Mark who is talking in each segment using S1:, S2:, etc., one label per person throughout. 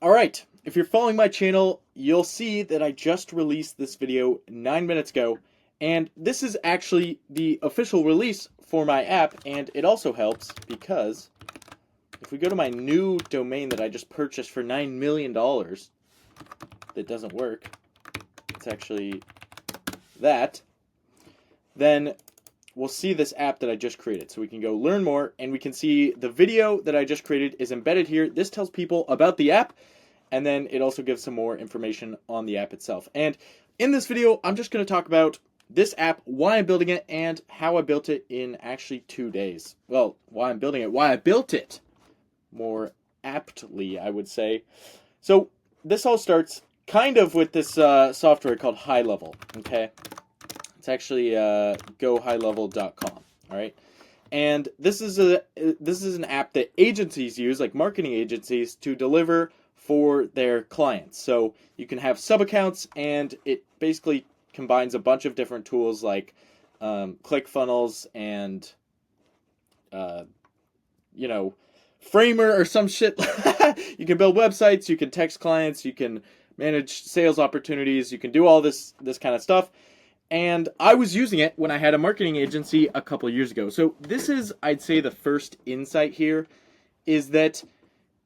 S1: Alright, if you're following my channel, you'll see that I just released this video 9 minutes ago, and this is actually the official release for my app, and it also helps because if we go to my new domain that I just purchased for $9 million, that doesn't work, it's actually that, then we'll see this app that I just created. So we can go learn more, and we can see the video that I just created is embedded here. This tells people about the app, and then it also gives some more information on the app itself. And in this video, I'm just going to talk about this app, why I'm building it, and how I built it in actually 2 days. Well, why I'm building it, why I built it, more aptly, I would say. So this all starts kind of with this software called High Level, okay? It's actually gohighlevel.com, all right? And this is an app that agencies use, like marketing agencies, to deliver for their clients. So you can have sub accounts, and it basically combines a bunch of different tools like ClickFunnels and Framer or some shit. You can build websites, you can text clients, you can manage sales opportunities, you can do all this kind of stuff. And I was using it when I had a marketing agency a couple years ago. So this is, I'd say, the first insight here is that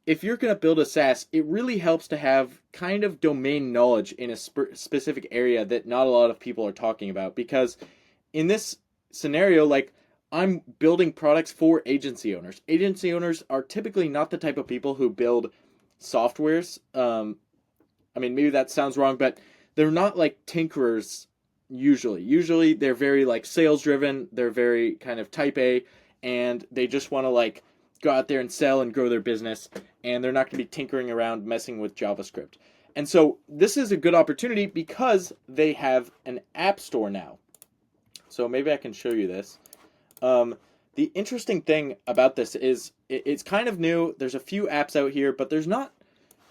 S1: if you're going to build a SaaS, it really helps to have kind of domain knowledge in a specific area that not a lot of people are talking about. Because in this scenario, like, I'm building products for agency owners. Agency owners are typically not the type of people who build softwares. I mean, maybe that sounds wrong, but they're not like tinkerers usually they're very like sales driven, they're very kind of type A, and they just want to like go out there and sell and grow their business, and they're not going to be tinkering around messing with JavaScript. And so this is a good opportunity because they have an app store now. So maybe I can show you this. The interesting thing about this is it's kind of new. There's a few apps out here, but there's not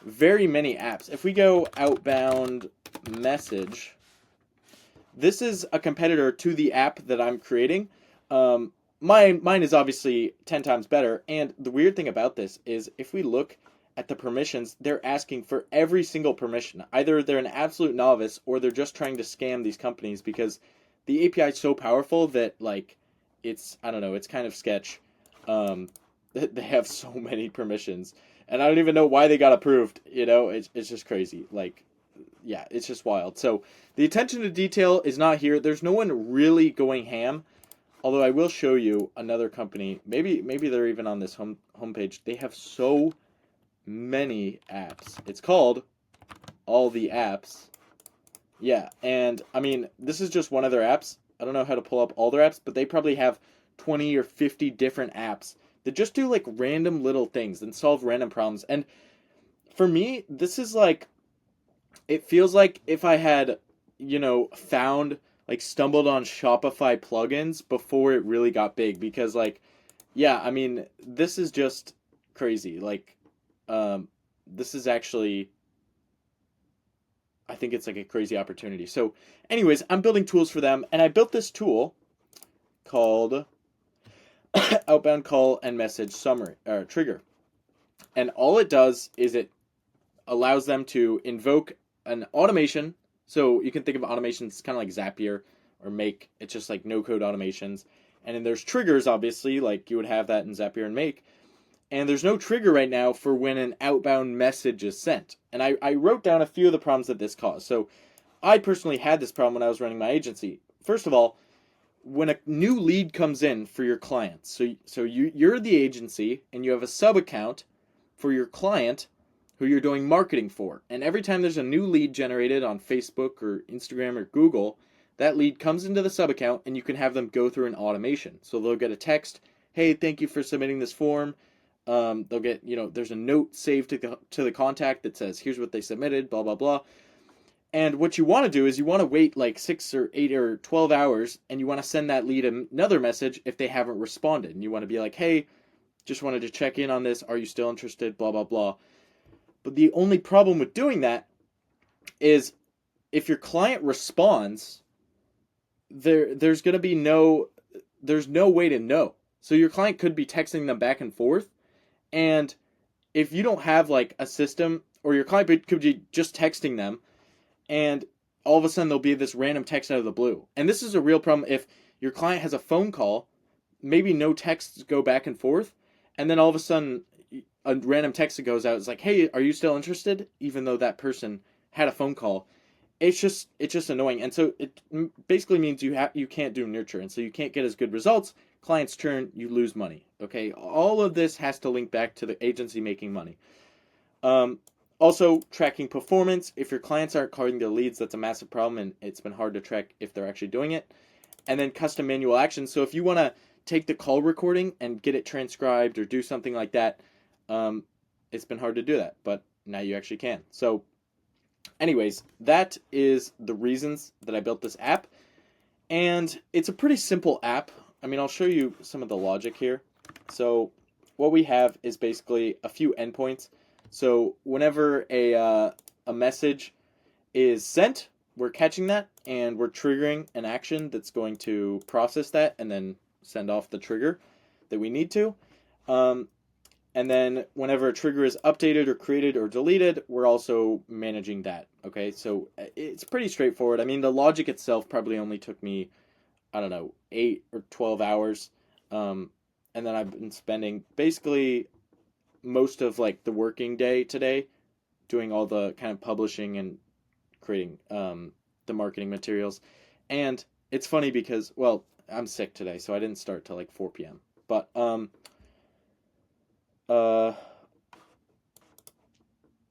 S1: very many apps. If we go outbound message, this is a competitor to the app that I'm creating. Mine is obviously 10 times better. And the weird thing about this is if we look at the permissions, they're asking for every single permission. Either they're an absolute novice or they're just trying to scam these companies because the API is so powerful that, like, I don't know, it's kind of sketch. They have so many permissions. And I don't even know why they got approved. It's just crazy. Like, yeah, it's just wild. So the attention to detail is not here. There's no one really going ham. Although I will show you another company. Maybe they're even on this homepage. They have so many apps. It's called All the Apps. Yeah, and I mean, this is just one of their apps. I don't know how to pull up all their apps, but they probably have 20 or 50 different apps that just do like random little things and solve random problems. And for me, this is like, it feels like if I had, stumbled on Shopify plugins before it really got big. Because, like, yeah, I mean, this is just crazy. Like, this is actually, I think it's like a crazy opportunity. So, anyways, I'm building tools for them, and I built this tool called Outbound Call and Message Summary or Trigger. And all it does is it allows them to invoke an automation. So you can think of automations kind of like Zapier or Make. It's just like no-code automations. And then there's triggers, obviously, like you would have that in Zapier and Make. And there's no trigger right now for when an outbound message is sent. And I wrote down a few of the problems that this caused. So I personally had this problem when I was running my agency. First of all, when a new lead comes in for your clients, so you're the agency and you have a sub account for your client who you're doing marketing for. And every time there's a new lead generated on Facebook or Instagram or Google, that lead comes into the sub account and you can have them go through an automation. So they'll get a text, hey, thank you for submitting this form. They'll get, there's a note saved to the contact that says, here's what they submitted, blah, blah, blah. And what you want to do is you want to wait like 6 or 8 or 12 hours and you want to send that lead another message if they haven't responded. And you want to be like, hey, just wanted to check in on this. Are you still interested? Blah, blah, blah. But the only problem with doing that is if your client responds, there's going to be there's no way to know. So your client could be texting them back and forth. And if you don't have like a system, or your client could be just texting them, and all of a sudden there'll be this random text out of the blue. And this is a real problem if your client has a phone call, maybe no texts go back and forth, and then all of a sudden a random text that goes out is like, "Hey, are you still interested?" Even though that person had a phone call. It's just annoying, and so it basically means you can't do nurture, and so you can't get as good results. Clients churn, you lose money. Okay, all of this has to link back to the agency making money. Um, Also, tracking performance. If your clients aren't calling their leads, that's a massive problem, and it's been hard to track if they're actually doing it. And then custom manual actions. So if you want to take the call recording and get it transcribed or do something like that, um, it's been hard to do that, but now you actually can. So anyways, that is the reasons that I built this app. And it's a pretty simple app. I mean, I'll show you some of the logic here. So what we have is basically a few endpoints. So whenever a message is sent, we're catching that and we're triggering an action that's going to process that and then send off the trigger that we need to. And then whenever a trigger is updated or created or deleted, we're also managing that. Okay, so it's pretty straightforward. I mean, the logic itself probably only took me, I don't know, 8 or 12 hours. And then I've been spending basically most of like the working day today doing all the kind of publishing and creating the marketing materials. And it's funny because, well, I'm sick today, so I didn't start till like 4 p.m. But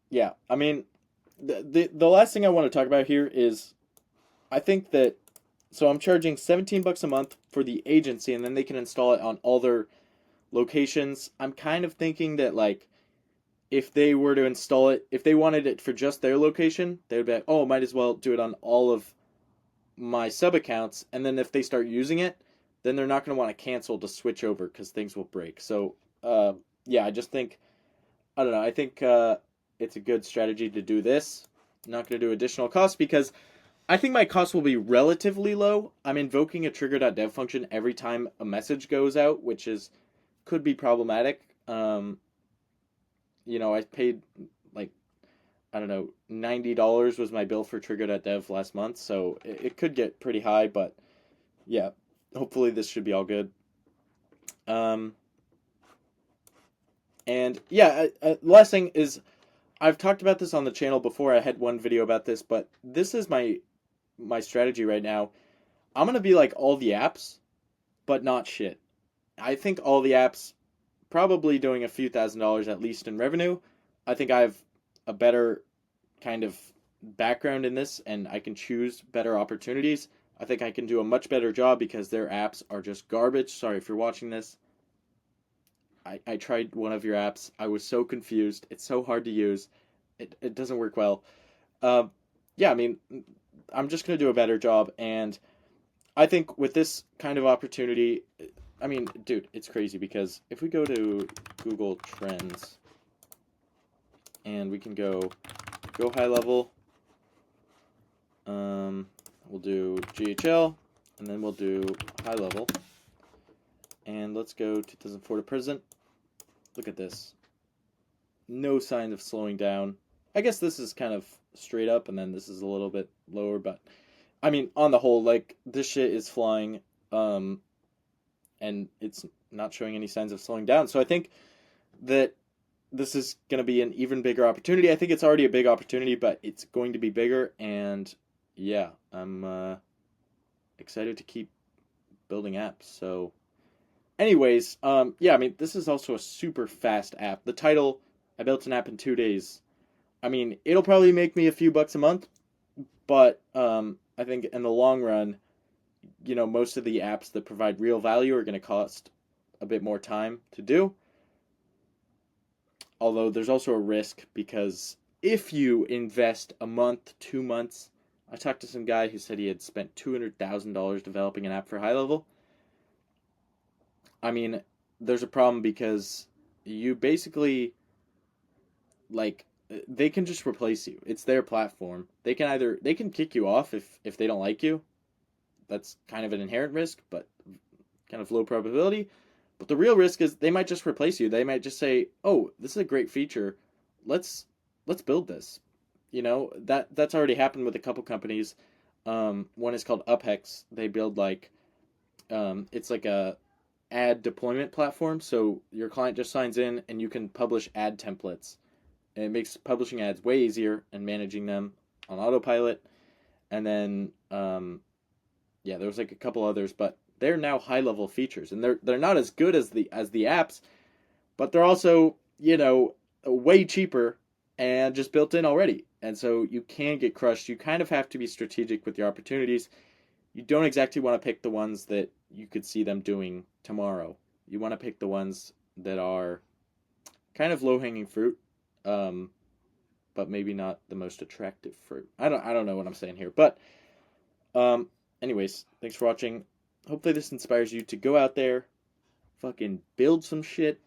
S1: yeah, I mean, the last thing I want to talk about here is I think that, so I'm charging $17 a month for the agency, and then they can install it on all their locations. I'm kind of thinking that like if they were to install it, if they wanted it for just their location, they would be like, oh, might as well do it on all of my sub accounts, and then if they start using it, then they're not going to want to cancel to switch over because things will break. So yeah, I just think, I don't know, I think it's a good strategy to do this. I'm not going to do additional costs because I think my costs will be relatively low. I'm invoking a trigger.dev function every time a message goes out, which is could be problematic. I paid like, I don't know, $90 was my bill for trigger.dev last month, so it could get pretty high, but yeah, hopefully this should be all good. And yeah, last thing is, I've talked about this on the channel before. I had one video about this, but this is my strategy right now. I'm gonna be like all the apps, but not shit. I think all the apps probably doing a few $1,000s at least in revenue. I think I have a better kind of background in this and I can choose better opportunities. I think I can do a much better job because their apps are just garbage. Sorry if you're watching this. I tried one of your apps. I was so confused. It's so hard to use. It doesn't work well. Yeah, I mean, I'm just going to do a better job. And I think with this kind of opportunity, I mean, dude, it's crazy because if we go to Google Trends and we can go high level, we'll do GHL and then we'll do high level. And let's go 2004 to present. Look at this. No sign of slowing down. I guess this is kind of straight up and then this is a little bit lower, but I mean, on the whole, like, this shit is flying, and it's not showing any signs of slowing down. So I think that this is going to be an even bigger opportunity. I think it's already a big opportunity, but it's going to be bigger, and yeah, I'm excited to keep building apps. So anyways, yeah, I mean, this is also a super fast app. The title, I built an app in 2 days. I mean, it'll probably make me a few bucks a month, but I think in the long run, most of the apps that provide real value are going to cost a bit more time to do. Although there's also a risk because if you invest a month, 2 months, I talked to some guy who said he had spent $200,000 developing an app for high level. I mean, there's a problem because you basically, like, they can just replace you. It's their platform. They can kick you off if they don't like you. That's kind of an inherent risk, but kind of low probability. But the real risk is they might just replace you. They might just say, "Oh, this is a great feature. Let's let's build this. That's already happened with a couple companies. One is called Uphex. They build like it's like a ad deployment platform. So your client just signs in and you can publish ad templates. And it makes publishing ads way easier and managing them on autopilot. And then yeah, there was like a couple others, but they're now high level features, and they're not as good as the apps, but they're also way cheaper and just built in already. And so you can get crushed. You kind of have to be strategic with your opportunities. You don't exactly want to pick the ones that you could see them doing tomorrow. You want to pick the ones that are kind of low hanging fruit, um, but maybe not the most attractive fruit. I don't know what I'm saying here, but um, anyways, thanks for watching. Hopefully this inspires you to go out there, fucking build some shit.